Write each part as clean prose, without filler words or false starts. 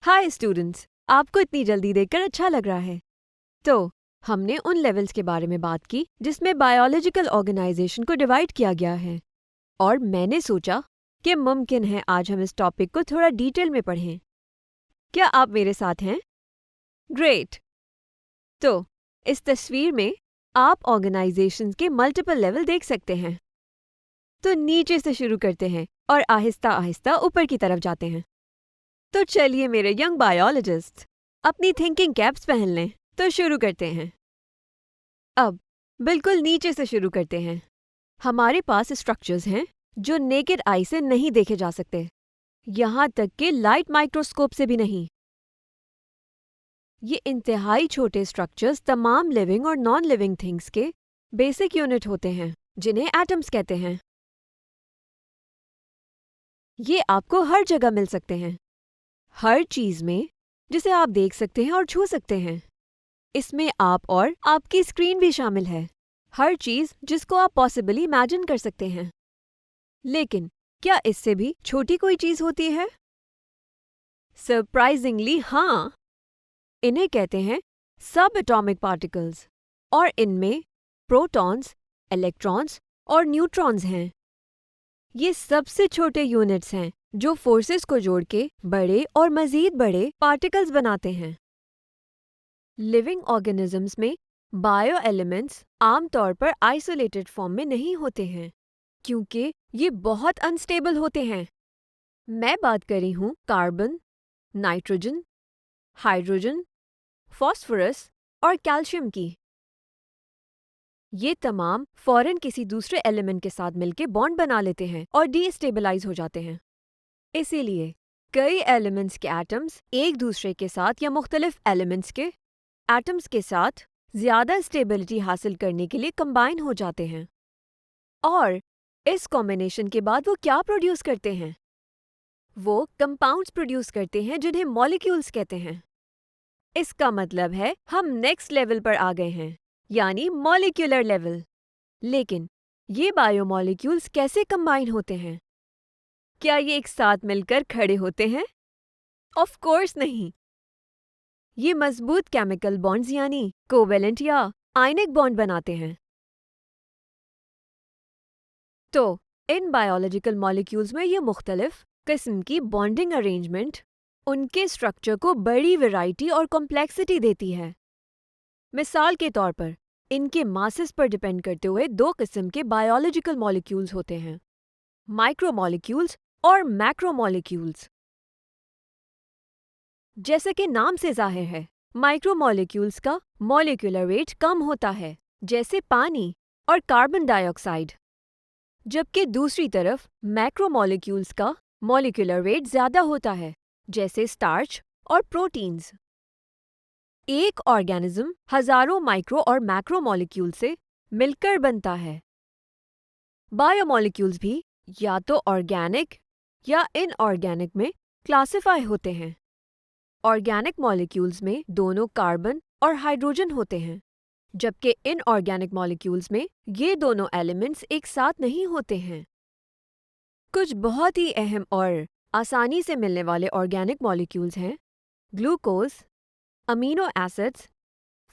Hi students, आपको इतनी जल्दी देखकर अच्छा लग रहा है। तो हमने उन लेवल्स के बारे में बात की जिसमें बायोलॉजिकल ऑर्गेनाइजेशन को डिवाइड किया गया है, और मैंने सोचा कि मुमकिन है आज हम इस टॉपिक को थोड़ा डिटेल में पढ़ें। क्या आप मेरे साथ हैं? ग्रेट। तो इस तस्वीर में आप ऑर्गेनाइजेशंस के मल्टीपल लेवल देख सकते हैं। तो नीचे से शुरू करते हैं और आहिस्ता आहिस्ता ऊपर की तरफ जाते हैं। तो चलिए मेरे यंग बायोलॉजिस्ट, अपनी थिंकिंग कैप्स पहन लें। तो शुरू करते हैं। अब बिल्कुल नीचे से शुरू करते हैं। हमारे पास स्ट्रक्चर्स हैं जो नेकेड आई से नहीं देखे जा सकते, यहाँ तक कि लाइट माइक्रोस्कोप से भी नहीं। ये इंतहाई छोटे स्ट्रक्चर्स तमाम लिविंग और नॉन लिविंग थिंग्स के बेसिक यूनिट होते हैं, जिन्हें एटम्स कहते हैं। ये आपको हर जगह मिल सकते हैं, हर चीज में जिसे आप देख सकते हैं और छू सकते हैं। इसमें आप और आपकी स्क्रीन भी शामिल है, हर चीज जिसको आप पॉसिबली इमेजिन कर सकते हैं। लेकिन क्या इससे भी छोटी कोई चीज होती है? सरप्राइजिंगली हाँ। इन्हें कहते हैं सब एटॉमिक पार्टिकल्स, और इनमें प्रोटॉन्स, इलेक्ट्रॉन्स और न्यूट्रॉन्स हैं। ये सबसे छोटे यूनिट्स हैं जो फोर्सेस को जोड़ के बड़े और मजीद बड़े पार्टिकल्स बनाते हैं। लिविंग ऑर्गेनिजम्स में बायो एलिमेंट्स आमतौर पर आइसोलेटेड फॉर्म में नहीं होते हैं, क्योंकि ये बहुत अनस्टेबल होते हैं। मैं बात कर रही हूँ कार्बन, नाइट्रोजन, हाइड्रोजन, फॉस्फोरस और कैल्शियम की। ये तमाम फौरन किसी दूसरे एलिमेंट के साथ मिलकर बॉन्ड बना लेते हैं और डीस्टेबलाइज हो जाते हैं। इसीलिए कई एलिमेंट्स के एटम्स एक दूसरे के साथ या मुख्तलिफ एलिमेंट्स के एटम्स के साथ ज़्यादा स्टेबिलिटी हासिल करने के लिए कंबाइन हो जाते हैं। और इस कॉम्बिनेशन के बाद वो क्या प्रोड्यूस करते हैं? वो कंपाउंड्स प्रोड्यूस करते हैं जिन्हें मॉलिक्यूल्स कहते हैं। इसका मतलब है हम नेक्स्ट लेवल पर आ गए हैं, यानी मॉलिक्यूलर लेवल। लेकिन ये बायोमॉलिक्यूल्स कैसे कंबाइन होते हैं? क्या ये एक साथ मिलकर खड़े होते हैं? ऑफ कोर्स नहीं। ये मजबूत केमिकल बॉन्ड्स यानी कोवेलेंट या आयनिक बॉन्ड बनाते हैं। तो इन बायोलॉजिकल मॉलिक्यूल्स में ये मुख्तलिफ किस्म की बॉन्डिंग अरेंजमेंट उनके स्ट्रक्चर को बड़ी वैरायटी और कॉम्प्लेक्सिटी देती है। मिसाल के तौर पर इनके मासेस पर डिपेंड करते हुए दो किस्म के बायोलॉजिकल मॉलिक्यूल्स होते हैं, माइक्रोमॉलिक्यूल्स और मैक्रोमॉलिक्यूल्स। जैसे कि नाम से जाहिर है, माइक्रोमॉलिक्यूल्स का मॉलिक्यूलर वेट कम होता है, जैसे पानी और कार्बन डाइऑक्साइड, जबकि दूसरी तरफ मैक्रोमॉलिक्यूल्स का मॉलिक्यूलर वेट ज़्यादा होता है, जैसे स्टार्च और प्रोटीन्स। एक ऑर्गेनिज्म हजारों माइक्रो और मैक्रोमॉलिक्यूल से मिलकर बनता है। बायोमॉलिक्यूल्स भी या तो ऑर्गेनिक या इनऑर्गेनिक में क्लासिफाई होते हैं। ऑर्गेनिक मॉलिक्यूल्स में दोनों कार्बन और हाइड्रोजन होते हैं, जबकि इनऑर्गेनिक मॉलिक्यूल्स में ये दोनों एलिमेंट्स एक साथ नहीं होते हैं। कुछ बहुत ही अहम और आसानी से मिलने वाले ऑर्गेनिक मॉलिक्यूल्स हैं glucose, amino acids,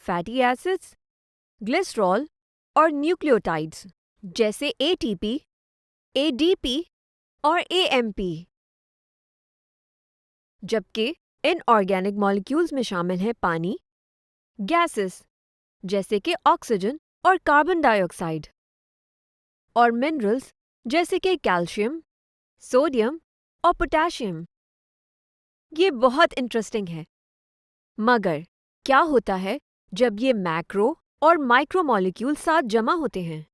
fatty acids, glycerol और न्यूक्लियोटाइड्स जैसे एटीपी, एडीपी और एएमपी। जबकि इनऑर्गेनिक मॉलिक्यूल्स में शामिल हैं पानी, गैसेस जैसे कि ऑक्सीजन और कार्बन डाइऑक्साइड, और मिनरल्स जैसे कि कैल्शियम, सोडियम और पोटेशियम। ये बहुत इंटरेस्टिंग है। मगर क्या होता है जब ये मैक्रो और माइक्रो मॉलिक्यूल साथ जमा होते हैं?